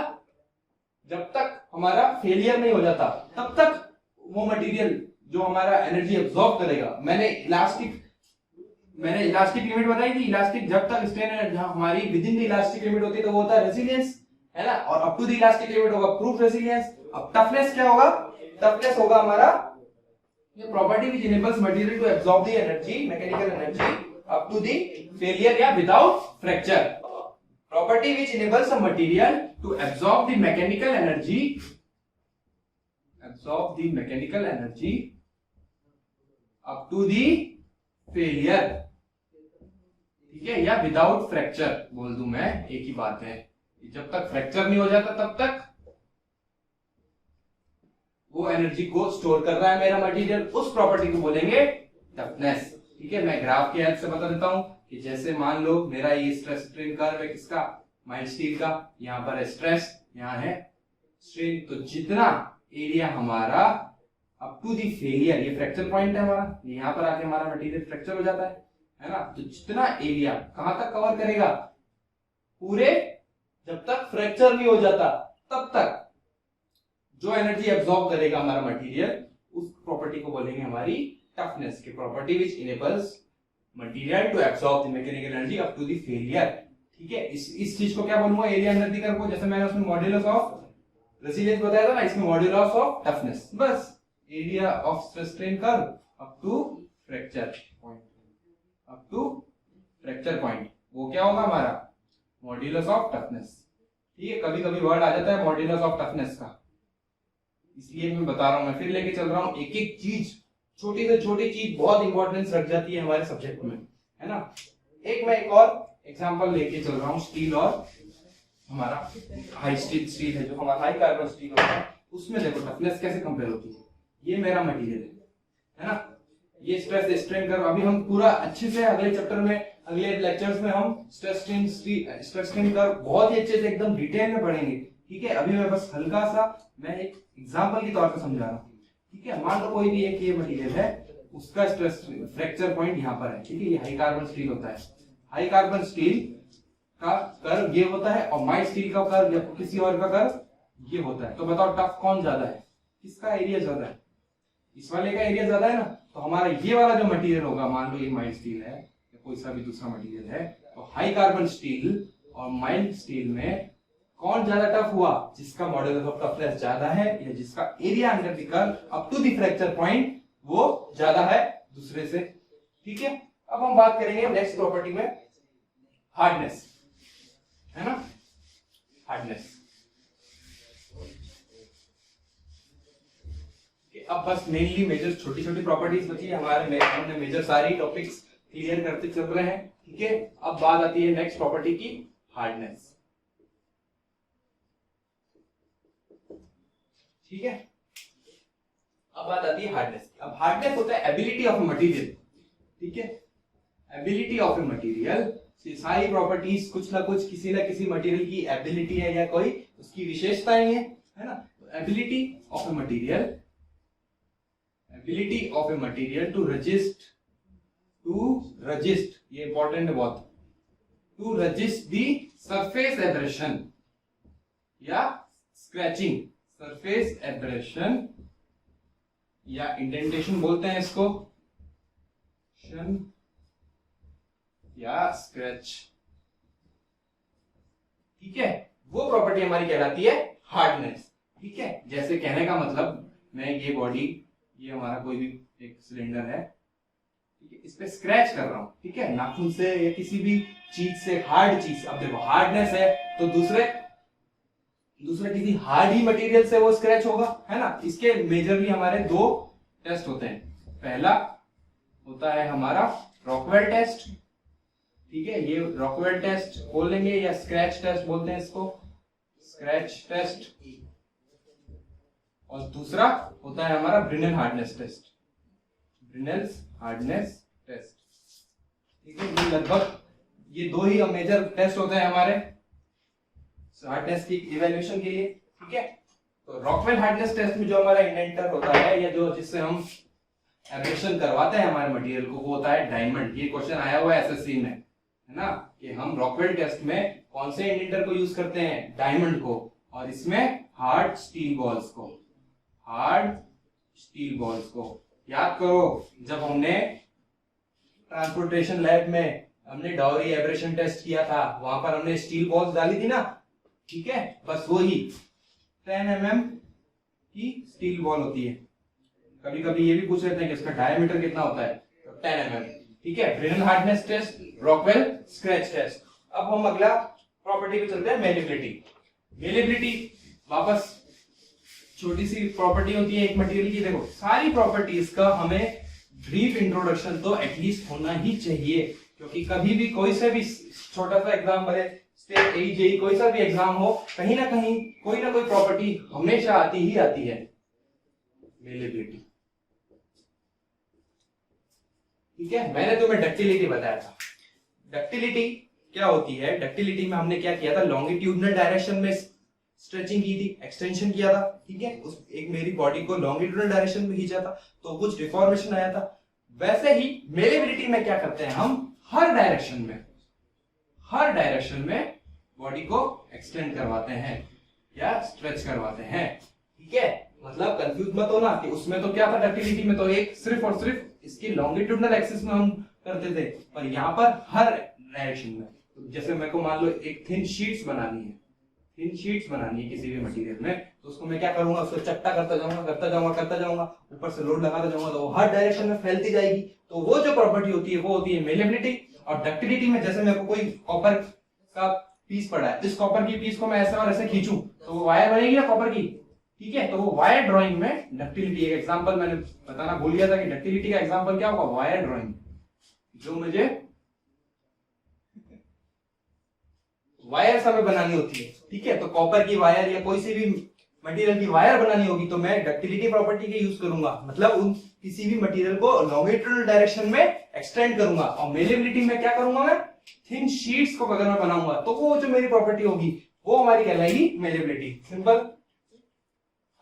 जब तक हमारा फेलियर नहीं हो जाता तब तक वो मटेरियल जो हमारा एनर्जी एब्सॉर्ब करेगा। मैंने इलास्टिक मैंने इलास्टिक लिमिट बताई थी, इलास्टिक जब तक स्ट्रेन हमारी with in the elastic limit होती है तो वो होता है रेसिलियंस, है ना, और up to the elastic limit होगा प्रूफ रेसिलियंस। अब टफनेस क्या होगा? टफनेस होगा हमारा ये property which enables material to absorb the energy, mechanical energy up to the failure या without fracture. Property which enables a material to absorb the mechanical energy, absorb the mechanical energy up to the failure, ठीक है, या without fracture बोल दूं मैं, एक ही बात है। जब तक फ्रैक्चर नहीं हो जाता तब तक वो एनर्जी को स्टोर कर रहा है मेरा मटेरियल, उस प्रॉपर्टी को बोलेंगे टफनेस। ठीक है, मैं ग्राफ की हेल्प से बता देता हूं कि जैसे मान लो मेरा ये स्ट्रेस स्ट्रेन कर्व है किसका, माइल्ड स्टील का, यहां पर है स्ट्रेस, यहां है स्ट्रेन, तो जितना एरिया हमारा अप टू दी फेलियर, ये फ्रैक्चर पॉइंट है हमारा, यहां पर आके हमारा मटेरियल फ्रैक्चर हो जाता है ना, तो जितना एरिया कहां तक कवर करेगा, पूरे जब तक फ्रैक्चर नहीं हो जाता तब तक जो एनर्जी एब्सॉर्ब करेगा हमारा मटेरियल, उस प्रॉपर्टी को बोलेंगे हमारी टफनेस की property which enables material to absorb the mechanical energy up to the failure. ठीक है, इस चीज को क्या बोलूंगा, एरिया अंडर द कर्व को, जैसे मैंने उसमें मॉड्यूलस ऑफ रेसिलियंस बताया था ना, इसमें मॉड्यूलस ऑफ टफनेस, बस area of stress strain curve up to fracture point, up to fracture point, वो क्या होगा हमारा मॉड्यूलस ऑफ टफनेस। ठीक है, कभी कभी वर्ड आ जाता है मॉड्यूलस ऑफ टफनेस का, इसलिए मैं बता रहा हूं, मैं फिर लेके चल रहा हूं, एक एक चीज, छोटी से छोटी चीज बहुत इंपॉर्टेंस रख जाती है हमारे सब्जेक्ट में, है ना। मैं एक और एग्जांपल लेके चल रहा हूं, स्टील और हमारा हाई स्टील है, जो हमारा हाई कार्बन स्टील होता है, उसमें देखो टफनेस कैसे कंपेयर होती है। ये मेरा मटेरियल है ना, ये स्ट्रेस स्ट्रेन कर्व, अभी हम पूरा अच्छे से अगले चैप्टर में, अगले लेक्चर्स में हम स्ट्रेस स्ट्रेन कर्व बहुत ही अच्छे से एकदम डिटेल में पढ़ेंगे। ठीक है, अभी मैं बस हल्का सा मैं एक एग्जांपल के तौर पर समझा रहा हूँ। ठीक है, मान लो कोई भी एक ये मटेरियल है, उसका स्ट्रेस फ्रैक्चर पॉइंट यहाँ पर है। ठीक है, ये हाई कार्बन स्टील होता है, हाई कार्बन स्टील का कर्व ये होता है, और माइल्ड स्टील का कर्व या किसी और का कर्व ये होता है। तो बताओ टफ कौन ज्यादा है, किसका एरिया ज्यादा है? इस वाले का एरिया ज्यादा है ना। तो हमारा ये वाला जो मटेरियल होगा, मान लो ये माइल्ड स्टील है या कोई सा भी दूसरा मटेरियल है, तो हाई कार्बन स्टील और माइल्ड स्टील में कौन ज्यादा टफ हुआ? जिसका मॉडुलस ऑफ टफनेस ज्यादा है, या जिसका area under the curve up to the fracture point वो ज्यादा है दूसरे से। ठीक है, अब हम बात करेंगे नेक्स्ट प्रॉपर्टी में, हार्डनेस, है ना, हार्डनेस। अब बस मेनली मेजर छोटी छोटी प्रॉपर्टीज बची है हमारे, हमने मेजर सारी टॉपिक्स क्लियर करते चल रहे हैं। ठीक है, अब बात आती है नेक्स्ट प्रॉपर्टी की, हार्डनेस। ठीक है, अब बात आती है हार्डनेस की। अब हार्डनेस होता है एबिलिटी ऑफ ए मटेरियल। ठीक है, एबिलिटी ऑफ ए मटेरियल, सारी प्रॉपर्टीज कुछ ना कुछ किसी ना किसी मटेरियल की एबिलिटी है या कोई उसकी विशेषताएं है ना। Ability of a material, ability of a material to resist, ये इंपॉर्टेंट है बहुत, to resist the surface abrasion या स्क्रैचिंग, सरफेस एब्रेशन या इंडेंटेशन बोलते हैं इसको, या स्क्रैच। ठीक है, वो प्रॉपर्टी हमारी कहलाती है हार्डनेस। ठीक है, जैसे कहने का मतलब, मैं ये बॉडी, ये हमारा कोई भी एक सिलेंडर है, ठीक है, इस पे स्क्रैच कर रहा हूं, ठीक है, नाखून से या किसी भी चीज से, हार्ड चीज। अब देखो हार्डनेस है तो दूसरे किसी हार्ड ही मटेरियल से वो स्क्रैच होगा, है ना। इसके मेजरली हमारे दो टेस्ट होते हैं। पहला होता है हमारा रॉकवेल टेस्ट। ठीक है, ये रॉकवेल टेस्ट बोल लेंगे या स्क्रैच टेस्ट बोलते हैं इसको, स्क्रैच टेस्ट। और दूसरा होता है हमारा Brinell hardness test, Brinell's hardness test. ठीक है, ये लगभग ये दो ही मेजर टेस्ट होते हैं हमारे हार्डनेस की इवैल्यूएशन के लिए। ठीक है, तो रॉकवेल हार्डनेस टेस्ट में जो हमारा इंडेंटर होता है, या जो जिससे हम एब्रेशन करवाते हैं हमारे मटेरियल को, वो होता है डायमंड। ये क्वेश्चन आया हुआ है एसएससी में, है ना, कि हम रॉकवेल टेस्ट में कौन से इंडेंटर को यूज करते हैं, डायमंड को, और इसमें हार्ड स्टील बॉल्स को, हार्ड स्टील बॉल्स को। याद करो, जब हमने ट्रांसपोर्टेशन लैब में हमने डाउरी एब्रेशन टेस्ट किया था, वहां पर हमने स्टील बॉल्स डाली थी ना, ठीक है, बस वही 10 mm की स्टील बॉल होती है। कभी कभी ये भी पूछ लेते हैं कि इसका डायमीटर कितना होता है, तो 10 mm, ठीक है। Brinell hardness test, Rockwell scratch test. अब हम अगला प्रॉपर्टी पे चलते हैं, मेलेबिलिटी। मेलेबिलिटी वापस छोटी सी प्रॉपर्टी होती है एक मटेरियल की। देखो सारी प्रॉपर्टीज का हमें ब्रीफ इंट्रोडक्शन तो एटलीस्ट होना ही चाहिए, क्योंकि कभी भी कोई से भी छोटा सा एग्जाम भले स्टेट जेई कोई सा भी एग्जाम हो, कहीं ना कहीं कोई ना कोई प्रॉपर्टी हमेशा आती ही आती है। मेलेबिलिटी, ठीक है। मैंने तुम्हें डक्टिलिटी बताया था। डक्टिलिटी क्या होती है? डक्टिलिटी में हमने क्या किया था, लॉन्गिट्यूडनल डायरेक्शन में स्ट्रेचिंग की थी, एक्सटेंशन किया था, ठीक है। उस एक मेरी बॉडी को लॉन्गिट्यूडनल डायरेक्शन में खींचा था तो कुछ डिफॉर्मेशन आया था। वैसे ही मेलेबिलिटी में क्या करते हैं, हम हर डायरेक्शन में बॉडी को एक्सटेंड करवाते हैं या स्ट्रेच करवाते हैं, ठीक है। मतलब कंफ्यूज मत होना कि उसमें तो क्या था, डक्टिलिटी में तो एक सिर्फ और सिर्फ इसकी लॉन्गिट्यूडनल एक्सिस में हम करते थे, पर यहाँ पर हर डायरेक्शन में। तो जैसे मेरे को मान लो एक थिन शीट्स बनानी है किसी भी मटेरियल में, तो उसको मैं क्या करूंगा, उसको चपटा करता जाऊंगा, ऊपर से लोड लगाता जाऊंगा, तो वो हर डायरेक्शन में फैलती जाएगी। तो वो जो प्रॉपर्टी होती है वो होती है मेलेबिलिटी। और डक्टिलिटी में जैसे मेरे को कोई कॉपर का पीस पड़ा है, इस कॉपर की पीस को मैं ऐसे और ऐसे खींचूं तो वो वायर बनेगी ना कॉपर की, ठीक है। तो वो वायर ड्राइंग में डक्टिलिटी, एक एग्जांपल मैंने बताना भूल गया था कि डक्टिलिटी का एग्जांपल क्या होगा, वायर ड्राइंग। जो मुझे वायर हमें बनानी होती है, ठीक है, तो कॉपर की वायर या कोई सी भी मटेरियल की वायर बनानी होगी तो मैं डक्टिलिटी प्रॉपर्टी के यूज करूंगा, मतलब उन किसी भी मटेरियल को लॉन्गिट्यूडनल डायरेक्शन में एक्सटेंड करूंगा। और मेलेबिलिटी में क्या करूंगा, मैं थिन शीट्स को अगर मैं बनाऊंगा तो वो जो मेरी प्रॉपर्टी होगी वो हमारी कहलाएगी मेलेबिलिटी। सिंपल।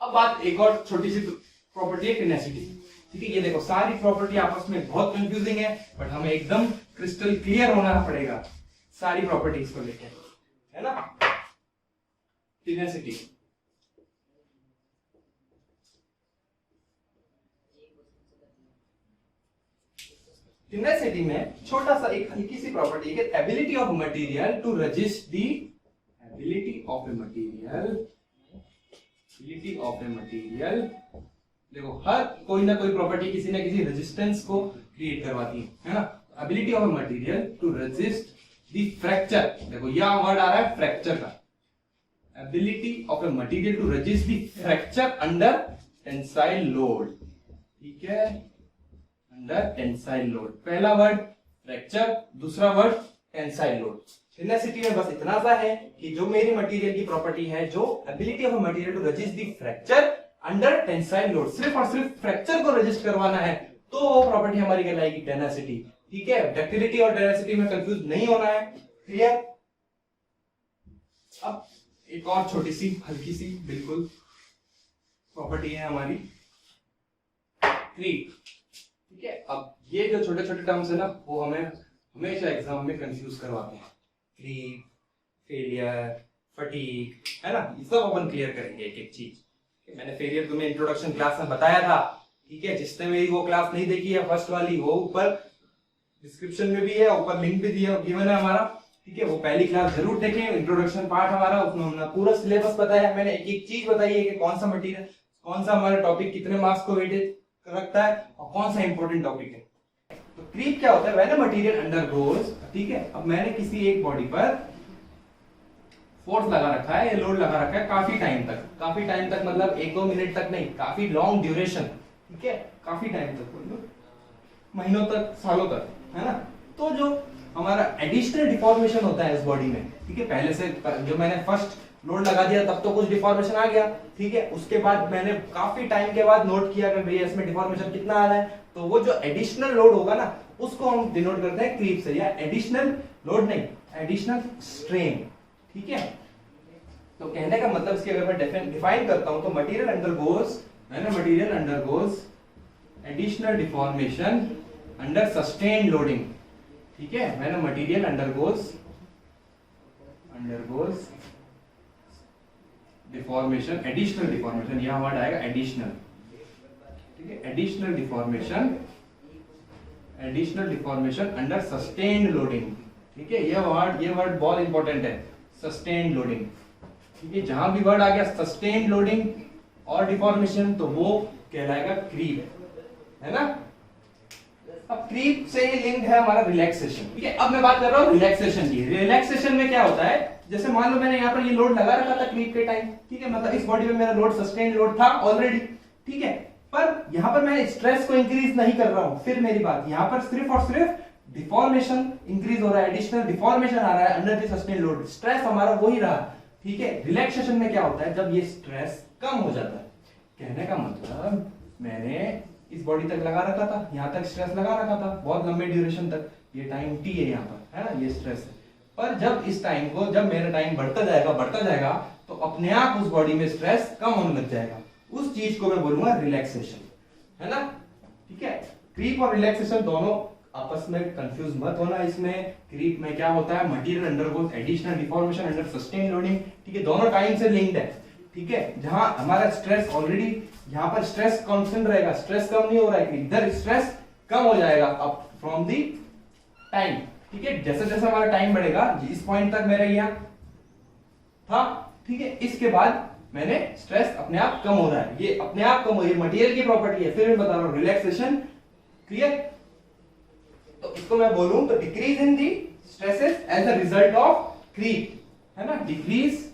अब बात एक और छोटी सी प्रॉपर्टी है, टेनेसिटी, ठीक है। ये देखो सारी प्रॉपर्टी आपस में बहुत कंफ्यूजिंग है, बट हमें एकदम क्रिस्टल क्लियर होना पड़ेगा सारी प्रॉपर्टीज को लेकर, है ना। टेनेसिटी, टेनेसिटी में छोटा सा एक हल्की सी प्रॉपर्टी है, ability of material to resist the, ability of a material, देखो हर कोई ना कोई प्रॉपर्टी किसी ना किसी रेजिस्टेंस को क्रिएट करवाती है ना। Ability of a material to resist the fracture, देखो यह वर्ड आ रहा है फ्रैक्चर का, ability of a material to resist the fracture under tensile load, ठीक है, अंडर टेंसाइल लोड। पहला वर्ड फ्रैक्चर, दूसरा वर्ड टेंसाइल लोड। टेनेसिटी में बस इतना सा है कि जो मेरी मटेरियल की प्रॉपर्टी है, जो ability of material to resist the fracture under tensile load, सिर्फ और सिर्फ फ्रैक्चर को रेजिस्ट करवाना है, तो वो प्रॉपर्टी हमारी कहलाएगी टेनेसिटी, ठीक है। डक्टिलिटी और टेनेसिटी में कंफ्यूज नहीं होना है, क्लियर। अब एक और छोटी सी हल्की सी बिल्कुल प्रॉपर्टी है हमारी क्रीप, ठीक है। अब ये जो छोटे छोटे टर्म्स है ना, वो हमें हमेशा एग्जाम में कंफ्यूज करवाते हैं। क्रीप, फेलियर, फटीग, है ना, ये सब अपन क्लियर करेंगे एक एक चीज। मैंने फेलियर तुम्हें इंट्रोडक्शन क्लास में बताया था, ठीक है। जिसने मेरी वो क्लास नहीं देखी है फर्स्ट वाली, वो ऊपर डिस्क्रिप्शन में भी है, ऊपर लिंक भी दिया गिवन है हमारा, ठीक है। वो पहली क्लास जरूर देखें, इंट्रोडक्शन पार्ट हमारा, उसमें हमने पूरा सिलेबस बताया, मैंने एक एक चीज बताई है कि कौन सा मटेरियल, कौन सा हमारा टॉपिक कितने मार्क्स को वेटेज रखता है और कौन सा इंपॉर्टेंट टॉपिक है। तो क्रीप क्या होता है, व्हेन अ मटेरियल अंडरगोज, ठीक है। अब मैंने किसी एक बॉडी पर फोर्स लगा रखा है, लोड लगा रखा है काफी टाइम तक मतलब 1-2 मिनट तक नहीं, काफी लॉन्ग ड्यूरेशन, ठीक है, काफी टाइम तक, मतलब महीनों तक, सालों तक, है ना। तो जो हमारा एडिशनल डिफॉर्मेशन होता है इस बॉडी में, ठीक है, पहले से जो मैंने फर्स्ट लोड लगा दिया तब तो कुछ डिफॉर्मेशन आ गया, ठीक है। उसके बाद मैंने काफी टाइम के बाद नोट किया कि भैया इसमें डिफॉर्मेशन कितना आ रहा है, तो वो जो एडिशनल लोड होगा ना, उसको हम डिनोट करते हैं क्रीप से, या एडिशनल लोड नहीं, एडिशनल स्ट्रेन, ठीक है। तो कहने का मतलब इसकी अगर मैं डिफाइन करता हूं तो material undergoes additional deformation under sustained loading, ठीक है। मैंने material undergoes deformation, additional deformation, यहां वर्ड आएगा एडिशनल, ठीक है, additional deformation additional deformation under sustained loading. ठीक है, ये वर्ड बहुत इंपॉर्टेंट है, सस्टेन्ड लोडिंग। ठीक है, जहां भी वर्ड आ गया सस्टेन्ड लोडिंग और डिफॉर्मेशन तो वो कहलाएगा क्रीप, है ना। अब क्रीप से ही लिंक्ड है हमारा रिलैक्सेशन। ठीक है, अब मैं बात कर रहा हूँ रिलैक्सेशन की। रिलैक्सेशन में क्या होता है, जैसे मान लो मैंने यहाँ पर ये लोड लगा रखा था क्रीप के टाइम, ठीक है, मतलब इस बॉडी में मेरा लोड सस्टेन्ड लोड था ऑलरेडी, ठीक है, पर यहाँ पर मैं स्ट्रेस को इंक्रीज नहीं कर रहा हूँ। फिर मेरी बात यहाँ पर सिर्फ और सिर्फ डिफॉर्मेशन इंक्रीज हो रहा है, एडिशनल डिफॉर्मेशन आ रहा है under the sustained load, stress हमारा वही रहा। ठीक है, रिलैक्सेशन में क्या होता है, जब ये स्ट्रेस कम हो जाता है, कहने का मतलब मैंने इस बॉडी तक लगा रखा था, यहाँ तक स्ट्रेस लगा रखा था बहुत लंबे ड्यूरेशन तक, ये टाइम टी है यहाँ पर, है ना, ये स्ट्रेस है। पर जब इस टाइम को, जब मेरा टाइम बढ़ता जाएगा तो अपने आप उस बॉडी में स्ट्रेस कम होने लग जाएगा, उस चीज को मैं बोलूंगा रिलैक्सेशन, है ना। ठीक है, क्रीप और रिलैक्सेशन दोनों आपस में कंफ्यूज मत होना। इसमें क्रीप में क्या होता है, material undergoes additional deformation under sustained loading. ठीक है, दोनों टाइम से लिंक्ड है। ठीक है, जहां हमारा स्ट्रेस ऑलरेडी, यहाँ पर स्ट्रेस कांस्टेंट रहेगा, स्ट्रेस कम नहीं हो रहा है, इधर स्ट्रेस कम हो जाएगा अप फ्रॉम दी टाइम। ठीक है, जैसे जैसे हमारा टाइम बढ़ेगा, इस पॉइंट तक मेरा यहाँ था, ठीक है, इसके बाद मैंने स्ट्रेस अपने आप कम हो रहा है, ये अपने आप कम हो, ये मटेरियल की प्रॉपर्टी है। फिर मैं बता रहा हूं रिलैक्सेशन, क्लियर। तो इसको मैं बोलूं तो decrease in the stresses as a result of creep, है ना, decrease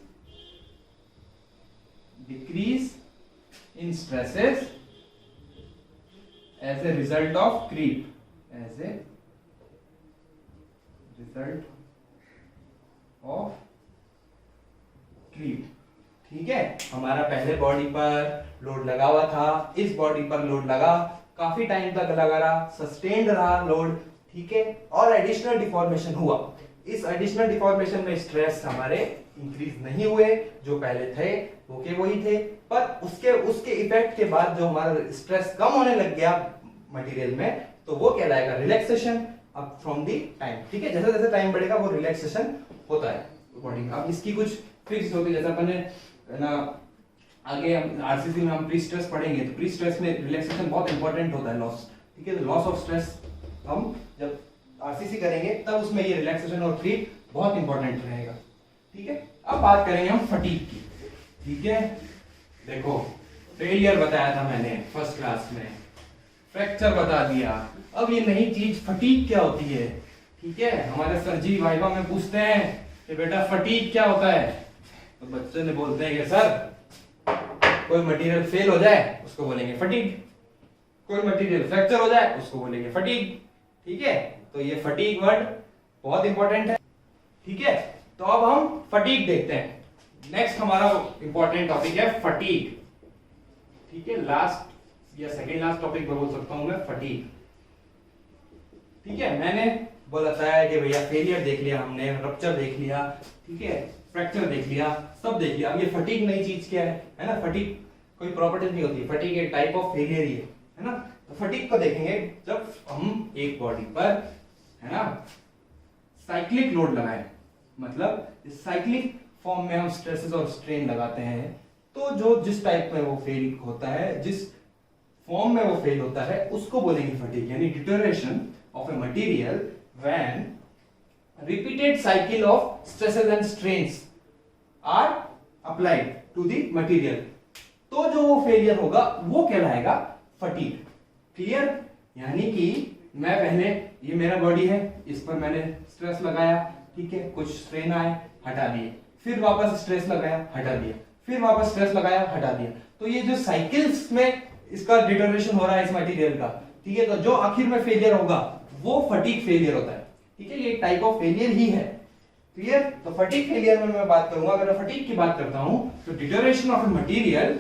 in stresses as a result of creep, as a result of creep। ठीक है, हमारा पहले बॉडी पर लोड लगा हुआ था, इस बॉडी पर लोड लगा, काफी टाइम तक लगा रहा, सस्टेन्ड रहा लोड, ठीक है, और एडिशनल डिफॉर्मेशन हुआ। इस एडिशनल डिफॉर्मेशन में स्ट्रेस हमारे इंक्रीज नहीं हुए, जो पहले थे वो के वही थे, पर उसके इफेक्ट के बाद जो हमारा स्ट्रेस कम होने लग गया मटेरियल में, तो वो कहलाएगा रिलैक्सेशन अब फ्रॉम दी टाइम। ठीक है, जैसे जैसे टाइम बढ़ेगा वो रिलैक्सेशन होता है बॉडी का। अब इसकी कुछ फिक्स होती है, जैसा अपन ना आगे हम आरसीसी में हम प्री स्ट्रेस पढ़ेंगे, तो प्री स्ट्रेस में रिलैक्सेशन बहुत इंपॉर्टेंट होता है, लॉस। ठीक है, तो लॉस ऑफ स्ट्रेस हम जब आरसीसी करेंगे तब उसमें ये रिलैक्सेशन और क्रीप बहुत इंपॉर्टेंट रहेगा। ठीक है, अब बात करेंगे हम फटीग की। ठीक है, देखो फेलियर बताया था मैंने फर्स्ट क्लास में, फ्रैक्चर बता दिया, अब ये नई चीज फटीग क्या होती है। ठीक है, हमारे सर जी वाइवा में पूछते हैं कि बेटा फटीग क्या होता है, तो बच्चे ने बोलते हैं कि सर कोई मटेरियल फेल हो जाए उसको बोलेंगे फटीग, कोई मटेरियल फ्रैक्चर हो जाए उसको बोलेंगे फटीग। ठीक है, तो ये फटीग वर्ड बहुत इंपॉर्टेंट है। ठीक है, तो अब हम फटीग देखते हैं। नेक्स्ट हमारा इंपॉर्टेंट टॉपिक है फटीग। ठीक है, लास्ट या सेकेंड लास्ट टॉपिक बोल सकता हूं मैं, फटीग। ठीक है, मैंने बोला था कि भैया फेलियर देख लिया हमने, रप्चर देख लिया, ठीक है, फ्रैक्चर देख लिया, सब देख लिया। अब ये फटीग नई चीज क्या है ना। फटीग कोई प्रॉपर्टी नहीं होती, फटीग एक टाइप ऑफ फेलियर ही है ना। तो फटीग को देखेंगे जब हम एक बॉडी पर, है ना, साइक्लिक लोड लगाए, मतलब साइक्लिक फॉर्म में हम स्ट्रेसेस और स्ट्रेन लगाते हैं, तो जो जिस टाइप में वो फेल होता है, जिस फॉर्म में वो फेल होता है, उसको बोलेंगे फटीग, यानी deterioration of a material when repeated cycle of stresses and strains are applied to the material, तो जो वो फेलियर होगा वो कहलाएगा फटीग। क्लियर, यानी कि मैं पहले, ये मेरा बॉडी है, इस पर मैंने स्ट्रेस लगाया, ठीक है, कुछ स्ट्रेन आए, हटा दिए, फिर वापस स्ट्रेस लगाया, हटा दिया, फिर वापस स्ट्रेस लगाया, हटा दिया। तो ये जो साइकिल्स में इसका डिटोरेशन हो रहा है इस मटेरियल का, ठीक है, तो जो आखिर में फेलियर होगा वो फटीग फेलियर होता है। ठीक है, ये एक टाइप ऑफ फेलियर ही है। क्लियर, तो फटीग फेलियर में मैं बात करूंगा, अगर मैं फटीग की बात करता हूं तो deterioration of material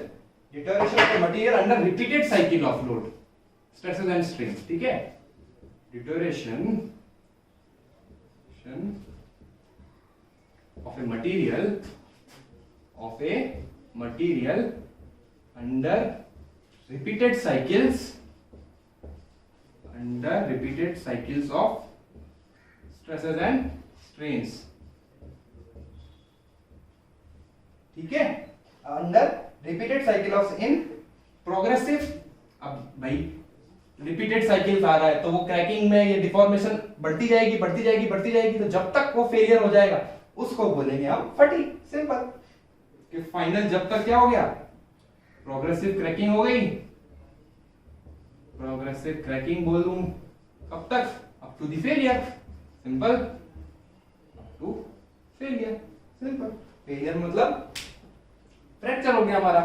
under repeated cycle of load, stresses and strains. ठीक है, deterioration of a material under repeated cycles of stresses and strains। ठीक है, under repeated cycle of in progressive. अब भाई रिपीटेड साइकिल्स आ रहा है तो वो क्रैकिंग में ये डिफॉर्मेशन बढ़ती जाएगी बढ़ती जाएगी बढ़ती जाएगी, तो जब तक वो फेलियर हो जाएगा उसको बोलेंगे हम फटीग। सिंपल। कि फाइनल जब तक क्या हो गया, प्रोग्रेसिव क्रैकिंग हो गई, प्रोग्रेसिव क्रैकिंग बोल दूं कब तक, up to the failure. Simple, up to failure. Simple. Failure मतलब फ्रैक्चर हो गया हमारा,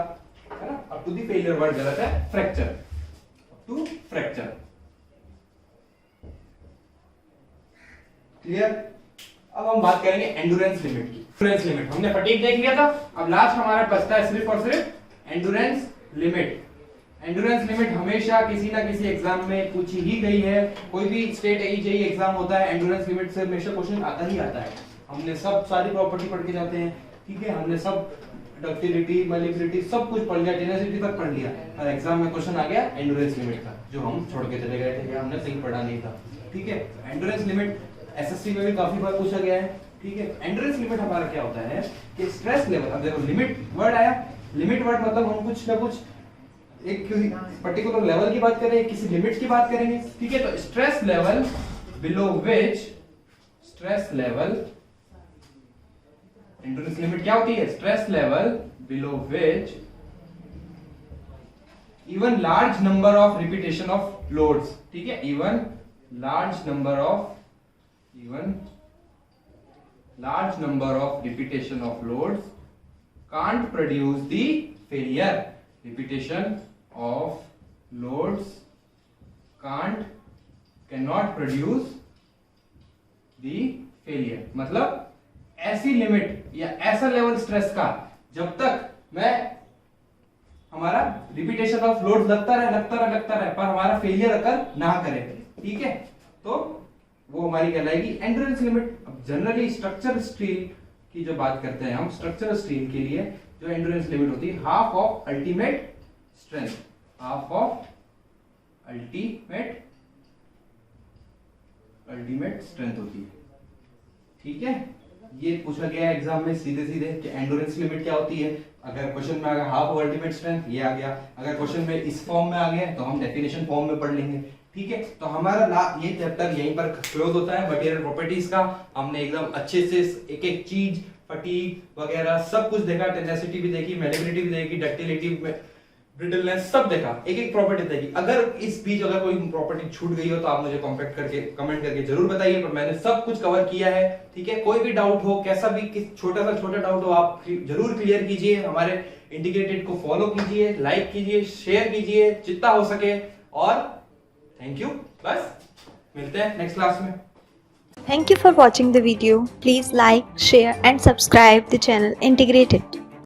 है ना। Up to the failure word गलत है, fracture, up to fracture. Clear. अब हम बात करेंगे एंडुरेंस लिमिट की। एंडुरेंस लिमिट हमने फटीग देख लिया था, अब लास्ट हमारा बचता है सिर्फ और सिर्फ एंडुरेंस लिमिट। एंडुरेंस लिमिट हमेशा किसी ना किसी एग्जाम में पूछी ही गई है। कोई भी स्टेट जेईई एग्जाम होता है, एंडुरेंस लिमिट से हमेशा क्वेश्चन आता ही आता है। हमने सब सारी प्रॉपर्टी पढ़ के जाते हैं, ठीक है। हमने सब डक्टिलिटी, मैलिबिलिटी सब कुछ पढ़ लिया, टेनेसिटी तक पढ़ लिया, और एग्जाम में क्वेश्चन आ गया एंडुरेंस लिमिट का, जो हम छोड़ के चले गए थे, हमने सही पढ़ा नहीं था, ठीक है। एंडुरेंस लिमिट एसएससी में भी काफी बार पूछा गया है, ठीक है। एंडुरेंस लिमिट हमारा क्या होता है कि स्ट्रेस लेवल, अब देखो लिमिट वर्ड आया, लिमिट वर्ड मतलब हम कुछ ना कुछ एक पर्टिकुलर लेवल की बात करें, किसी लिमिट की बात करेंगे, ठीक है। तो stress level below which, stress level, endurance limit क्या होती है, stress level below which even large number of repetition of loads, ठीक है, even large number of repetition of loads can't produce the failure. Repetition of loads cannot produce the failure. मतलब ऐसी limit या ऐसा level stress का जब तक मैं हमारा रिपीटेशन ऑफ लोड लगता रहे पर हमारा फेलियर अकर ना करे, ठीक है, तो वो हमारी कहलाएगी एंडुरेंस लिमिट। अब जनरली स्ट्रक्चर स्टील की जो बात करते हैं हम, स्ट्रक्चर स्टील के लिए जो एंडुरेंस लिमिट होती है half of ultimate strength, half of ultimate strength होती है, ठीक है। ये पूछा गया है एग्जाम में सीधे सीधे कि एंडुरेंस लिमिट क्या होती है। अगर क्वेश्चन में आ गया हाफ ऑफ अल्टीमेट स्ट्रेंथ, ये आ गया। अगर क्वेश्चन में इस फॉर्म में आ गया तो हम डेफिनेशन फॉर्म में पढ़ लेंगे, ठीक है। तो हमारा ये चैप्टर यहीं पर क्लोज होता है मटेरियल प्रॉपर्टीज का। हमने एकदम अच्छे से एक एक चीज, फटीग वगैरह सब कुछ देखा, टेनेसिटी भी देखी, मैलिबिलिटी भी देखी, डक्टिलिटी, ब्रिटलनेस सब देखा, एक एक प्रॉपर्टी देखी। अगर इस बीच अगर कोई प्रॉपर्टी छूट गई हो तो आप मुझे कमेंट करके जरूर बताइए, पर मैंने सब कुछ कवर किया है, ठीक है। कोई भी डाउट हो, कैसा भी छोटा डाउट हो, आप जरूर क्लियर कीजिए। हमारे इंटीग्रेटेड को फॉलो कीजिए, लाइक कीजिए, शेयर कीजिए जितना हो सके, और थैंक यू। बस मिलते हैं नेक्स्ट क्लास में। Thank you for watching the video. Please like, share and subscribe the channel Integrated.